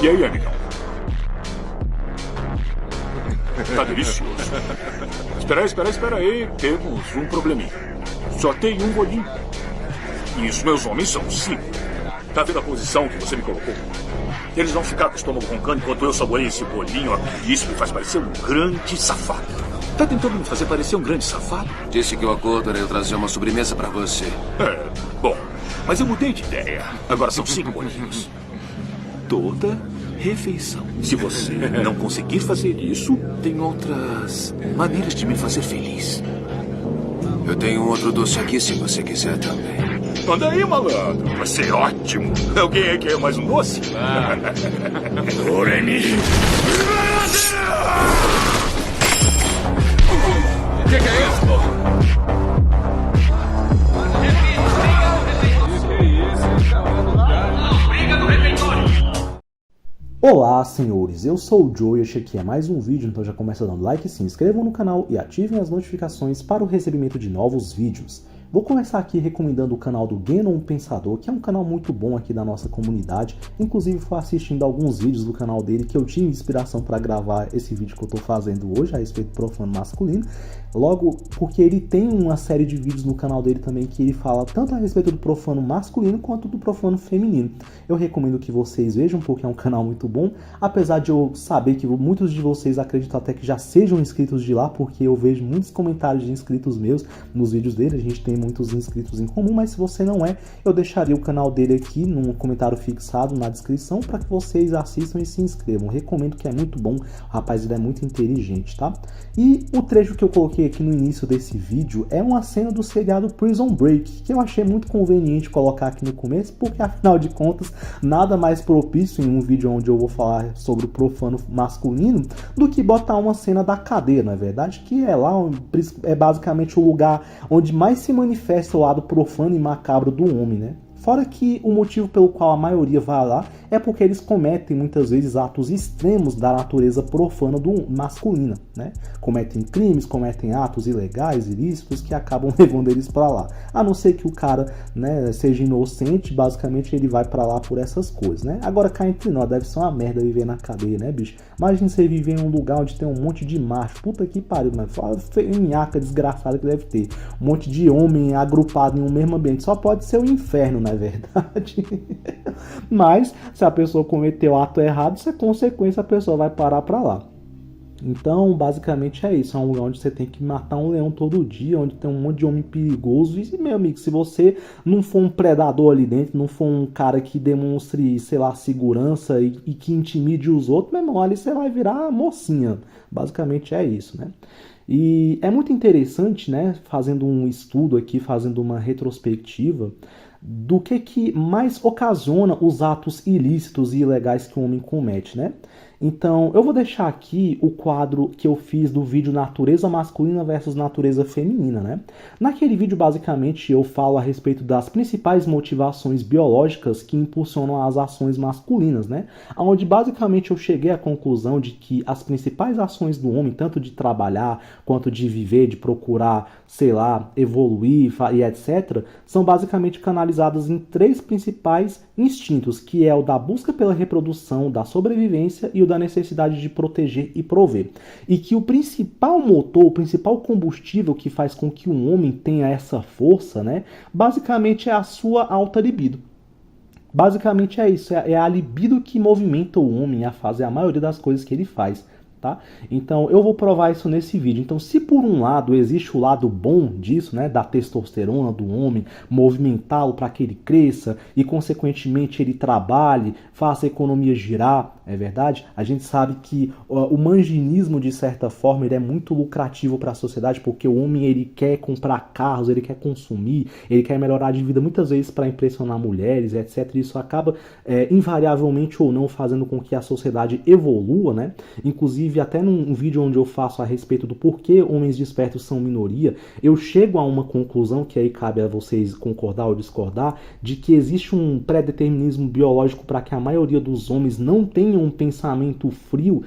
E aí, amigão? Tá delicioso. Espera aí. Temos um probleminha. Só tem um bolinho. E os meus homens são 5. Tá vendo a posição que você me colocou? Eles vão ficar com o estômago roncando enquanto eu saboreio esse bolinho aqui. Isso me faz parecer um grande safado. Tá tentando me fazer parecer um grande safado? Disse que o acordo era eu trazer uma sobremesa pra você. Bom, mas eu mudei de ideia. Agora são 5 bolinhos. Toda refeição. Se você não conseguir fazer isso, tem outras maneiras de me fazer feliz. Eu tenho um outro doce aqui se você quiser também. Anda aí, malandro. Vai ser ótimo. Alguém quer mais um doce? Oremi. O que é isso, pô? Olá, senhores, eu sou o Joe e este aqui é mais um vídeo, então já começa dando like, se inscrevam no canal e ativem as notificações para o recebimento de novos vídeos. Vou começar aqui recomendando o canal do Genon Pensador, que é um canal muito bom aqui da nossa comunidade. Inclusive, fui assistindo alguns vídeos do canal dele que eu tive inspiração para gravar esse vídeo que eu estou fazendo hoje a respeito do profano masculino. Logo, porque ele tem uma série de vídeos no canal dele também que ele fala tanto a respeito do profano masculino quanto do profano feminino. Eu recomendo que vocês vejam, porque é um canal muito bom. Apesar de eu saber que muitos de vocês acreditam até que já sejam inscritos de lá, porque eu vejo muitos comentários de inscritos meus nos vídeos dele. A gente tem muitos inscritos em comum, mas se você não é, eu deixaria o canal dele aqui num comentário fixado na descrição para que vocês assistam e se inscrevam. Recomendo, que é muito bom, o rapaz, ele é muito inteligente, tá? E o trecho que eu coloquei aqui no início desse vídeo é uma cena do seriado Prison Break, que eu achei muito conveniente colocar aqui no começo, porque afinal de contas, nada mais propício em um vídeo onde eu vou falar sobre o profano masculino do que botar uma cena da cadeia, não é verdade? Que é lá, é basicamente o lugar onde mais se manifesta o lado profano e macabro do homem, né? Fora que o motivo pelo qual a maioria vai lá é porque eles cometem muitas vezes atos extremos da natureza profana do masculina, né? Cometem crimes, cometem atos ilegais, ilícitos, que acabam levando eles para lá. A não ser que o cara, né, seja inocente, basicamente ele vai para lá por essas coisas, né? Agora, cá entre nós, deve ser uma merda viver na cadeia, né, bicho? Imagina você viver em um lugar onde tem um monte de macho, puta que pariu, mas fala feinhaca desgraçada que deve ter. Um monte de homem agrupado em um mesmo ambiente, só pode ser o inferno, não é verdade? Mas se a pessoa cometeu o ato errado, se é consequência, a pessoa vai parar pra lá. Então, basicamente é isso. É um lugar onde você tem que matar um leão todo dia, onde tem um monte de homem perigoso. E, meu amigo, se você não for um predador ali dentro, não for um cara que demonstre, sei lá, segurança e que intimide os outros, meu irmão, ali você vai virar mocinha. Basicamente é isso, né? E é muito interessante, né, fazendo um estudo aqui, fazendo uma retrospectiva do que mais ocasiona os atos ilícitos e ilegais que o homem comete, né? Então, eu vou deixar aqui o quadro que eu fiz do vídeo Natureza Masculina versus Natureza Feminina, né? Naquele vídeo, basicamente, eu falo a respeito das principais motivações biológicas que impulsionam as ações masculinas, né? Onde, basicamente, eu cheguei à conclusão de que as principais ações do homem, tanto de trabalhar, quanto de viver, de procurar, sei lá, evoluir e etc., são basicamente canalizadas em 3 principais instintos, que é o da busca pela reprodução, da sobrevivência e o da necessidade de proteger e prover. E que o principal motor, o principal combustível que faz com que um homem tenha essa força, né, basicamente é a sua alta libido. Basicamente é isso, é a libido que movimenta o homem a fazer a maioria das coisas que ele faz. Tá? Então eu vou provar isso nesse vídeo. Então, se por um lado existe o lado bom disso, né, da testosterona do homem, movimentá-lo para que ele cresça e consequentemente ele trabalhe, faça a economia girar, é verdade? A gente sabe que o manginismo, de certa forma, ele é muito lucrativo para a sociedade, porque o homem, ele quer comprar carros, ele quer consumir, ele quer melhorar de vida muitas vezes para impressionar mulheres, etc. Isso acaba invariavelmente ou não fazendo com que a sociedade evolua, né? Inclusive, até num vídeo onde eu faço a respeito do porquê homens despertos são minoria, eu chego a uma conclusão, que aí cabe a vocês concordar ou discordar, de que existe um pré-determinismo biológico para que a maioria dos homens não tenham um pensamento frio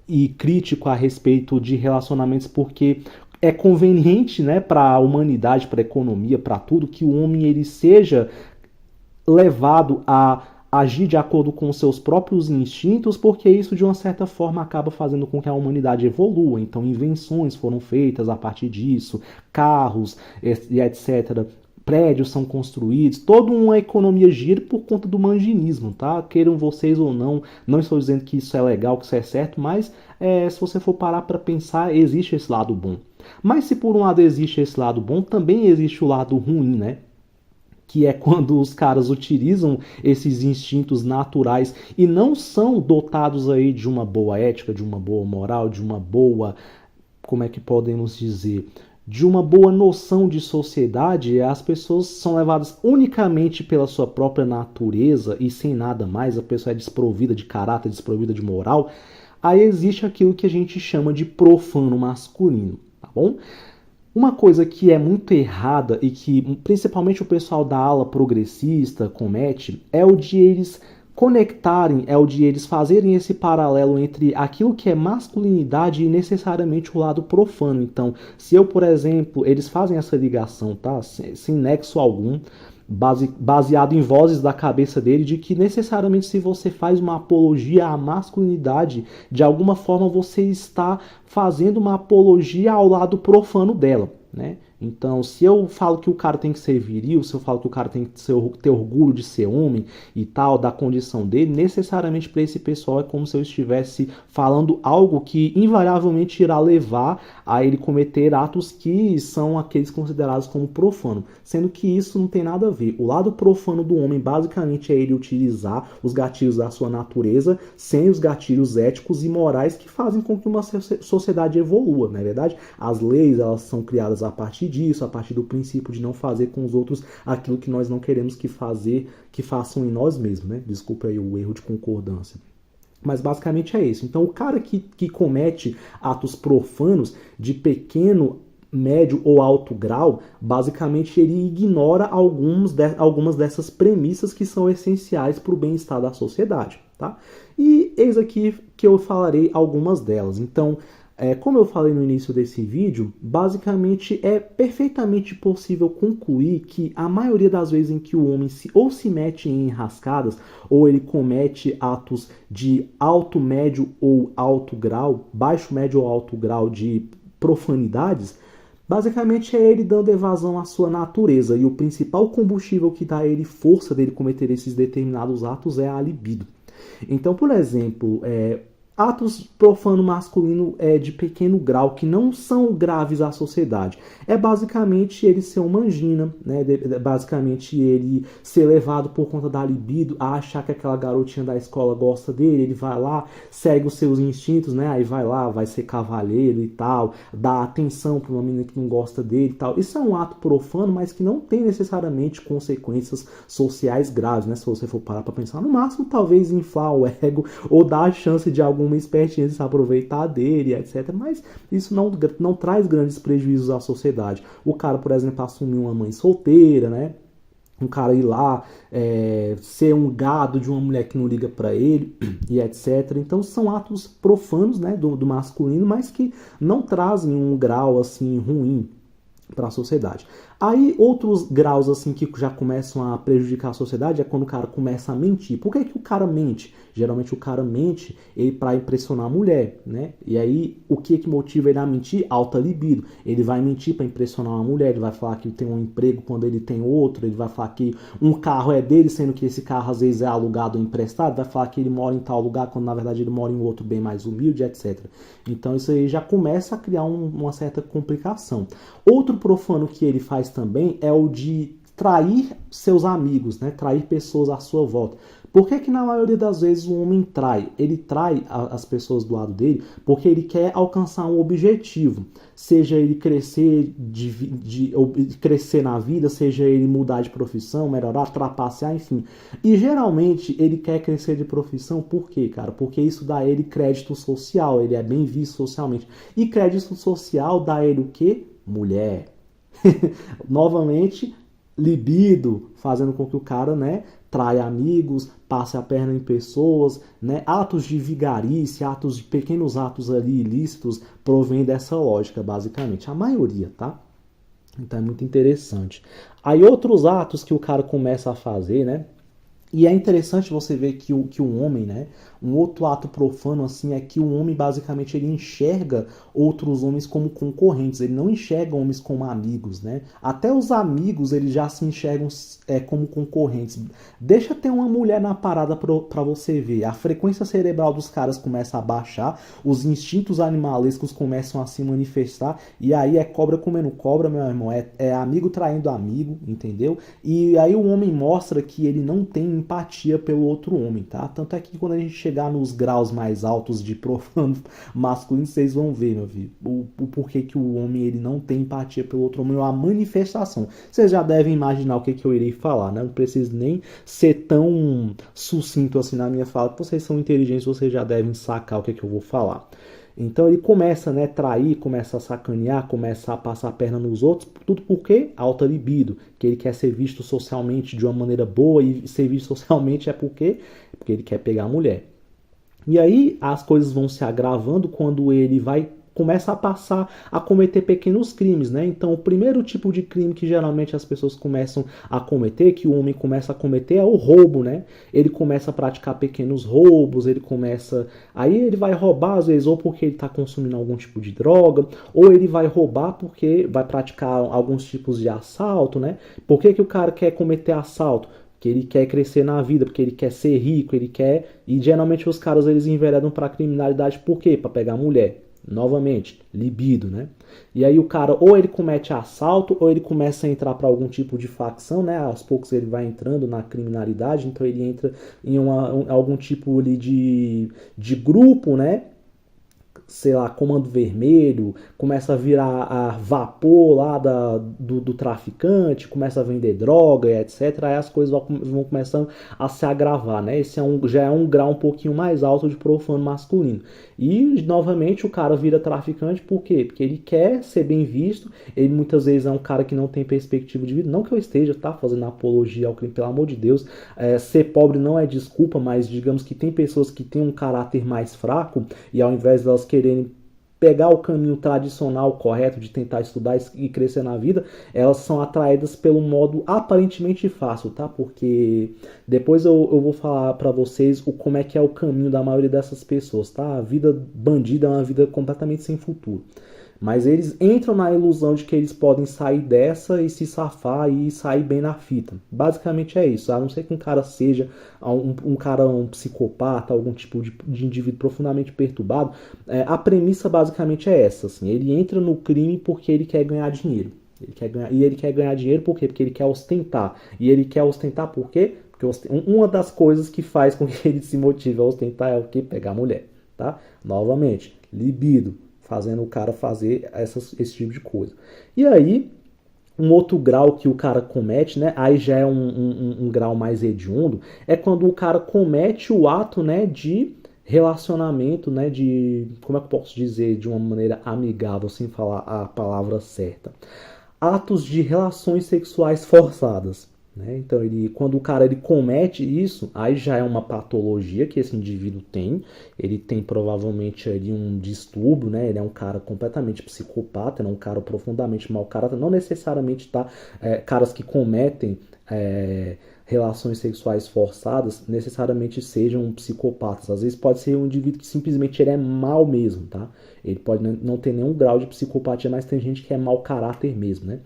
e crítico a respeito de relacionamentos, porque é conveniente, né, para a humanidade, para a economia, para tudo, que o homem ele seja levado a agir de acordo com os seus próprios instintos, porque isso de uma certa forma acaba fazendo com que a humanidade evolua. Então invenções foram feitas a partir disso, carros e etc. Prédios são construídos, toda uma economia gira por conta do manginismo, tá? Queiram vocês ou não, não estou dizendo que isso é legal, que isso é certo, mas se você for parar para pensar, existe esse lado bom. Mas se por um lado existe esse lado bom, também existe o lado ruim, né? Que é quando os caras utilizam esses instintos naturais e não são dotados aí de uma boa ética, de uma boa moral, de uma boa, como é que podemos dizer, de uma boa noção de sociedade. As pessoas são levadas unicamente pela sua própria natureza e sem nada mais, a pessoa é desprovida de caráter, desprovida de moral. Aí existe aquilo que a gente chama de profano masculino, tá bom? Uma coisa que é muito errada e que principalmente o pessoal da ala progressista comete é o de eles conectarem, é o de eles fazerem esse paralelo entre aquilo que é masculinidade e necessariamente o lado profano. Então, se eu, por exemplo, eles fazem essa ligação, tá? Sem nexo algum, baseado em vozes da cabeça dele, de que necessariamente se você faz uma apologia à masculinidade, de alguma forma você está fazendo uma apologia ao lado profano dela, né? Então, se eu falo que o cara tem que ser viril, se eu falo que o cara tem que ter orgulho de ser homem e tal, da condição dele, necessariamente para esse pessoal é como se eu estivesse falando algo que invariavelmente irá levar a ele cometer atos que são aqueles considerados como profano, sendo que isso não tem nada a ver. O lado profano do homem basicamente é ele utilizar os gatilhos da sua natureza sem os gatilhos éticos e morais que fazem com que uma sociedade evolua, não é verdade? As leis, elas são criadas a partir disso, a partir do princípio de não fazer com os outros aquilo que nós não queremos que façam em nós mesmos, né? Desculpa aí o erro de concordância. Mas basicamente é isso. Então o cara que comete atos profanos de pequeno, médio ou alto grau, basicamente ele ignora algumas dessas premissas que são essenciais para o bem-estar da sociedade, tá? E eis aqui que eu falarei algumas delas. Então, como eu falei no início desse vídeo, basicamente é perfeitamente possível concluir que a maioria das vezes em que o homem se mete em enrascadas, ou ele comete atos de alto, médio ou alto grau, baixo, médio ou alto grau de profanidades, basicamente é ele dando evasão à sua natureza. E o principal combustível que dá a ele força dele cometer esses determinados atos é a libido. Então, por exemplo, atos profano masculino de pequeno grau, que não são graves à sociedade. É basicamente ele ser uma angina, né? Basicamente ele ser levado por conta da libido a achar que aquela garotinha da escola gosta dele, ele vai lá, segue os seus instintos, né? Aí vai lá, vai ser cavalheiro e tal, dá atenção para uma menina que não gosta dele e tal. Isso é um ato profano, mas que não tem necessariamente consequências sociais graves, né? Se você for parar para pensar, no máximo talvez inflar o ego ou dar a chance de alguma espertinha de se aproveitar dele, etc. Mas isso não traz grandes prejuízos à sociedade. O cara, por exemplo, assumir uma mãe solteira, né? Um cara ir lá ser um gado de uma mulher que não liga para ele e etc. Então são atos profanos, né, do masculino, mas que não trazem um grau assim ruim para a sociedade. Aí outros graus assim que já começam a prejudicar a sociedade é quando o cara começa a mentir. Por que o cara mente? Geralmente o cara mente para impressionar a mulher, né? E aí o que motiva ele a mentir? Alta libido. Ele vai mentir para impressionar uma mulher, ele vai falar que tem um emprego quando ele tem outro, ele vai falar que um carro é dele, sendo que esse carro às vezes é alugado ou emprestado, vai falar que ele mora em tal lugar quando na verdade ele mora em outro bem mais humilde, etc. Então isso aí já começa a criar uma certa complicação. Outro profano que ele faz também é o de trair seus amigos, né? Trair pessoas à sua volta. Por que na maioria das vezes o homem trai? Ele trai as pessoas do lado dele porque ele quer alcançar um objetivo. Seja ele crescer, crescer na vida, seja ele mudar de profissão, melhorar, trapacear, enfim. E geralmente ele quer crescer de profissão por quê, cara? Porque isso dá a ele crédito social, ele é bem visto socialmente. E crédito social dá a ele o quê? Mulher. Novamente, libido, fazendo com que o cara, né, trai amigos, passe a perna em pessoas, né, atos de vigarice, pequenos atos ali ilícitos provém dessa lógica, basicamente, a maioria, tá? Então é muito interessante. Aí outros atos que o cara começa a fazer, né, E é interessante você ver que o homem, né, um outro ato profano assim é que o homem basicamente ele enxerga outros homens como concorrentes, ele não enxerga homens como amigos, né? Até os amigos eles já se enxergam como concorrentes. Deixa ter uma mulher na parada para você ver, a frequência cerebral dos caras começa a baixar, os instintos animalescos começam a se manifestar e aí é cobra comendo cobra, meu irmão, é amigo traindo amigo, entendeu? E aí o homem mostra que ele não tem empatia pelo outro homem, tá? Tanto é que quando a gente chegar nos graus mais altos de profano masculino, vocês vão ver, meu filho, o porquê que o homem ele não tem empatia pelo outro homem, é uma manifestação. Vocês já devem imaginar o que eu irei falar, né? Não preciso nem ser tão sucinto assim na minha fala, porque vocês são inteligentes, vocês já devem sacar o que eu vou falar. Então ele começa, né, trair, começa a sacanear, começa a passar a perna nos outros, tudo porque alta libido, que ele quer ser visto socialmente de uma maneira boa, e ser visto socialmente porque ele quer pegar a mulher. E aí as coisas vão se agravando quando ele começa a passar a cometer pequenos crimes, né? Então, o primeiro tipo de crime que geralmente as pessoas começam a cometer, que o homem começa a cometer, é o roubo, né? Ele começa a praticar pequenos roubos, aí ele vai roubar, às vezes, ou porque ele está consumindo algum tipo de droga, ou ele vai roubar porque vai praticar alguns tipos de assalto, né? Por que o cara quer cometer assalto? Porque ele quer crescer na vida, porque ele quer ser rico, e geralmente os caras eles enveredam para a criminalidade, por quê? Para pegar mulher. Novamente, libido, né? E aí o cara, ou ele comete assalto, ou ele começa a entrar para algum tipo de facção, né? Aos poucos ele vai entrando na criminalidade, então ele entra em algum tipo ali de grupo, né? Sei lá, Comando Vermelho, começa a virar a vapor lá do traficante, começa a vender droga, etc. Aí as coisas vão começando a se agravar, né? Esse já é um grau um pouquinho mais alto de profano masculino. E, novamente, o cara vira traficante, por quê? Porque ele quer ser bem visto, ele muitas vezes é um cara que não tem perspectiva de vida, não que eu esteja fazendo apologia ao crime, pelo amor de Deus, ser pobre não é desculpa, mas digamos que tem pessoas que têm um caráter mais fraco, e ao invés de elas quererem pegar o caminho tradicional correto de tentar estudar e crescer na vida, elas são atraídas pelo modo aparentemente fácil, tá? Porque depois eu vou falar pra vocês como é que é o caminho da maioria dessas pessoas, tá? A vida bandida é uma vida completamente sem futuro. Mas eles entram na ilusão de que eles podem sair dessa e se safar e sair bem na fita. Basicamente é isso. A não ser que um cara seja um psicopata, algum tipo de indivíduo profundamente perturbado. A premissa basicamente é essa. Assim, ele entra no crime porque ele quer ganhar dinheiro. Ele quer ganhar dinheiro por quê? Porque ele quer ostentar. E ele quer ostentar por quê? Porque uma das coisas que faz com que ele se motive a ostentar é o quê? Pegar mulher. Tá? Novamente, libido. Fazendo o cara fazer esse tipo de coisa. E aí, um outro grau que o cara comete, né? Aí já é um grau mais hediondo, é quando o cara comete o ato, né, de relacionamento, né, como é que eu posso dizer, de uma maneira amigável, sem falar a palavra certa. Atos de relações sexuais forçadas. Né? Então, quando o cara comete isso, aí já é uma patologia que esse indivíduo tem. Ele tem provavelmente ali um distúrbio, né? Ele é um cara completamente psicopata, ele é um cara profundamente mau caráter. Não necessariamente caras que cometem relações sexuais forçadas necessariamente sejam psicopatas. Às vezes pode ser um indivíduo que simplesmente ele é mau mesmo, tá? Ele pode não ter nenhum grau de psicopatia, mas tem gente que é mau caráter mesmo, né?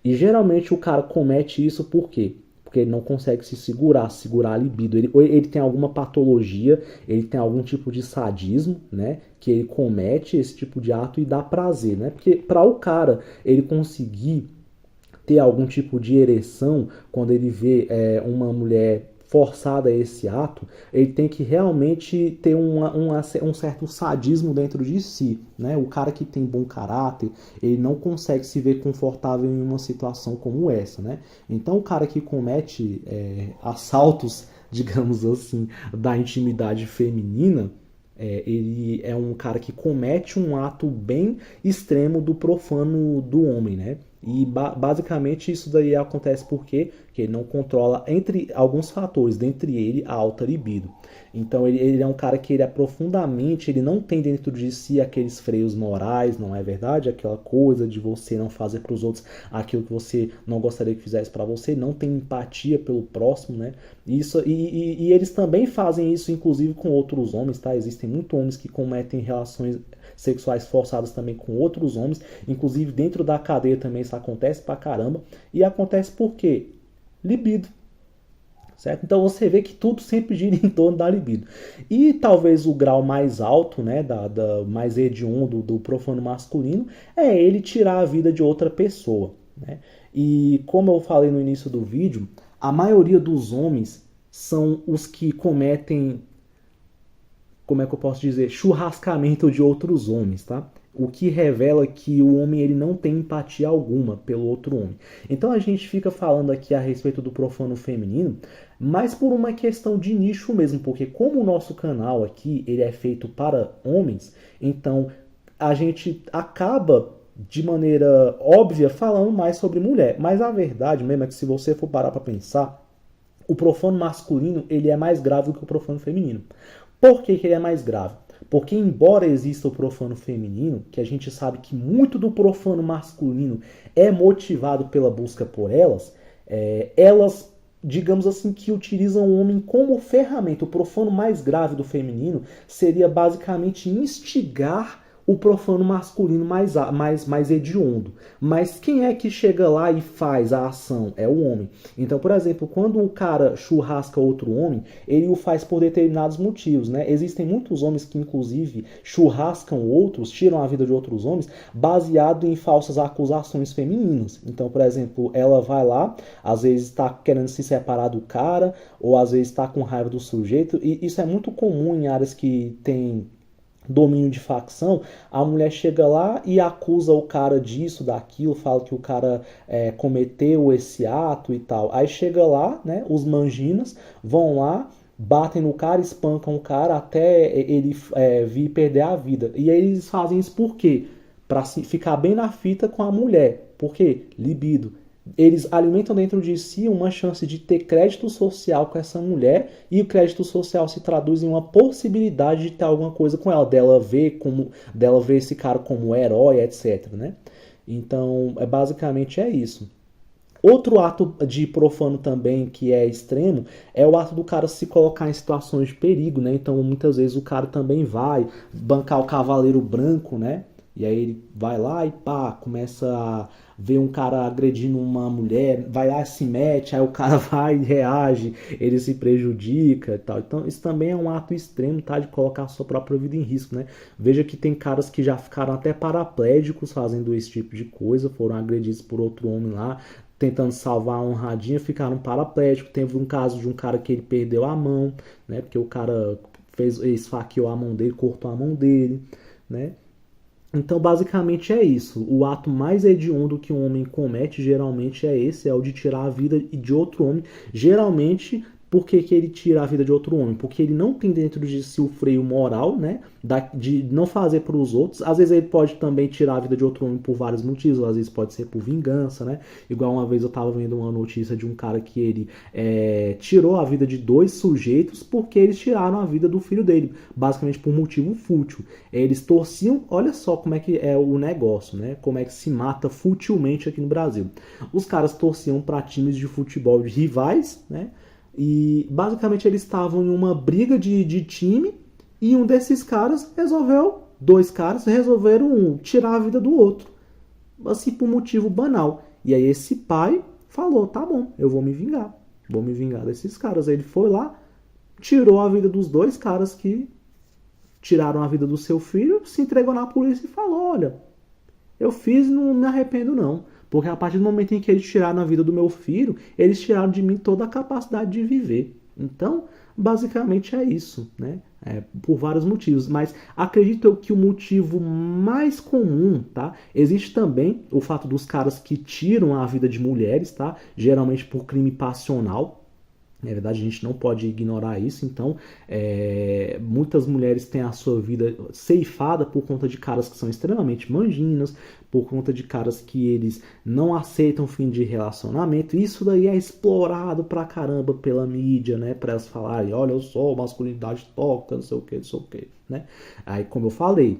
E geralmente o cara comete isso por quê? Porque ele não consegue segurar a libido. Ele tem alguma patologia, ele tem algum tipo de sadismo, né? Que ele comete esse tipo de ato e dá prazer, né? Porque para o cara ele conseguir ter algum tipo de ereção quando ele vê uma mulher forçada a esse ato, ele tem que realmente ter um certo sadismo dentro de si, né? O cara que tem bom caráter, ele não consegue se ver confortável em uma situação como essa, né? Então o cara que comete assaltos, digamos assim, da intimidade feminina, ele é um cara que comete um ato bem extremo do profano do homem, né? E basicamente isso daí acontece porque que ele não controla, entre alguns fatores, dentre ele a alta libido. Então ele é um cara que ele é profundamente, ele não tem dentro de si aqueles freios morais, não é verdade? Aquela coisa de você não fazer para os outros aquilo que você não gostaria que fizesse para você, não tem empatia pelo próximo, né? Isso, e eles também fazem isso, inclusive, com outros homens, tá? Existem muitos homens que cometem relações sexuais forçadas também com outros homens, inclusive dentro da cadeia também isso acontece pra caramba, e acontece por quê? Libido. Certo? Então você vê que tudo sempre gira em torno da libido. E talvez o grau mais alto, né, mais hediondo do profano masculino, é ele tirar a vida de outra pessoa. Né? E como eu falei no início do vídeo, a maioria dos homens são os que cometem, como é que eu posso dizer, churrascamento de outros homens, tá? O que revela que o homem ele não tem empatia alguma pelo outro homem. Então a gente fica falando aqui a respeito do profano feminino, mas por uma questão de nicho mesmo, porque como o nosso canal aqui ele é feito para homens, então a gente acaba de maneira óbvia falando mais sobre mulher. Mas a verdade mesmo é que se você for parar para pensar, o profano masculino ele é mais grave do que o profano feminino. Por que ele é mais grave? Porque embora exista o profano feminino, que a gente sabe que muito do profano masculino é motivado pela busca por elas, elas, digamos assim, que utilizam o homem como ferramenta. O profano mais grave do feminino seria basicamente instigar o profano masculino mais hediondo. Mas quem é que chega lá e faz a ação? É o homem. Então, por exemplo, quando o cara churrasca outro homem, ele o faz por determinados motivos, né? Existem muitos homens que, inclusive, churrascam outros, tiram a vida de outros homens, baseado em falsas acusações femininas. Então, por exemplo, ela vai lá, às vezes está querendo se separar do cara, ou às vezes está com raiva do sujeito, e isso é muito comum em áreas que tem domínio de facção. A mulher chega lá e acusa o cara disso, daquilo, fala que o cara cometeu esse ato e tal. Aí chega lá, né, os manginas vão lá, batem no cara, espancam o cara até ele vir perder a vida. E aí eles fazem isso por quê? Pra ficar bem na fita com a mulher. Por quê? Libido. Eles alimentam dentro de si uma chance de ter crédito social com essa mulher, e o crédito social se traduz em uma possibilidade de ter alguma coisa com ela, dela ver esse cara como herói, etc. Né? Então, basicamente é isso. Outro ato de profano também que é extremo é o ato do cara se colocar em situações de perigo, né? Então, muitas vezes o cara também vai bancar o cavaleiro branco, né? E aí ele vai lá e pá, começa a ver um cara agredindo uma mulher, vai lá e se mete, aí o cara vai e reage, ele se prejudica e tal. Então isso também é um ato extremo, tá? De colocar a sua própria vida em risco, né? Veja que tem caras que já ficaram até paraplégicos fazendo esse tipo de coisa, foram agredidos por outro homem lá, tentando salvar a honradinha, ficaram paraplégicos. Teve um caso de um cara que ele perdeu a mão, né? Porque o cara esfaqueou a mão dele, cortou a mão dele, né? Então, basicamente é isso. O ato mais hediondo que um homem comete, geralmente, é esse, é o de tirar a vida de outro homem. Geralmente, por que ele tira a vida de outro homem? Porque ele não tem dentro de si o freio moral, né? De não fazer para os outros. Às vezes ele pode também tirar a vida de outro homem por vários motivos. Às vezes pode ser por vingança, né? Igual uma vez eu estava vendo uma notícia de um cara que ele tirou a vida de 2 sujeitos porque eles tiraram a vida do filho dele. Basicamente por motivo fútil. Eles torciam, olha só como é que é o negócio, né? Como é que se mata futilmente aqui no Brasil. Os caras torciam para times de futebol de rivais, né? E basicamente eles estavam em uma briga de time, e um desses caras dois caras resolveram tirar a vida do outro, assim, por motivo banal. E aí esse pai falou, tá bom, eu vou me vingar desses caras. Aí ele foi lá, tirou a vida dos 2 caras que tiraram a vida do seu filho, se entregou na polícia e falou, olha, eu fiz e não me arrependo não. Porque a partir do momento em que eles tiraram a vida do meu filho, eles tiraram de mim toda a capacidade de viver. Então, basicamente é isso, né? Por vários motivos. Mas acredito eu que o motivo mais comum, tá? Existe também o fato dos caras que tiram a vida de mulheres, tá? Geralmente por crime passional. Na verdade, a gente não pode ignorar isso. Então, muitas mulheres têm a sua vida ceifada por conta de caras que são extremamente manginas, por conta de caras que eles não aceitam fim de relacionamento. Isso daí é explorado pra caramba pela mídia, né? Pra elas falarem, olha, eu sou masculinidade tóxica, não sei o que, né? Aí, como eu falei,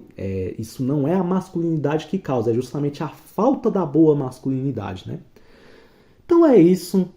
isso não é a masculinidade que causa, é justamente a falta da boa masculinidade, né? Então é isso,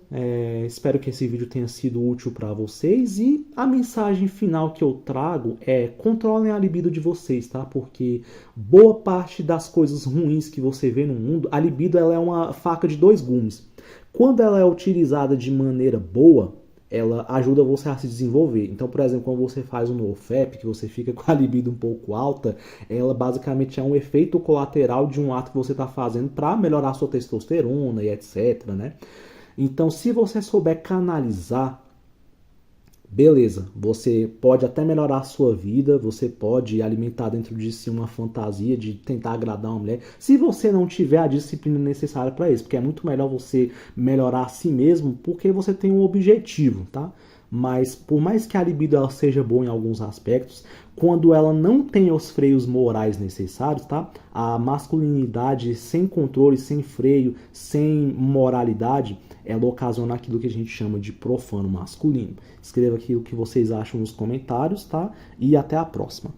espero que esse vídeo tenha sido útil para vocês, e a mensagem final que eu trago é: controlem a libido de vocês, tá? Porque boa parte das coisas ruins que você vê no mundo, a libido ela é uma faca de dois gumes. Quando ela é utilizada de maneira boa, ela ajuda você a se desenvolver. Então, por exemplo, quando você faz um NoFap, que você fica com a libido um pouco alta, ela basicamente é um efeito colateral de um ato que você está fazendo para melhorar a sua testosterona e etc, né? Então, se você souber canalizar, beleza, você pode até melhorar a sua vida, você pode alimentar dentro de si uma fantasia de tentar agradar uma mulher, se você não tiver a disciplina necessária para isso, porque é muito melhor você melhorar a si mesmo, porque você tem um objetivo, tá? Mas por mais que a libido ela seja boa em alguns aspectos, quando ela não tem os freios morais necessários, tá? A masculinidade sem controle, sem freio, sem moralidade, ela ocasiona aquilo que a gente chama de profano masculino. Escreva aqui o que vocês acham nos comentários, tá? E até a próxima.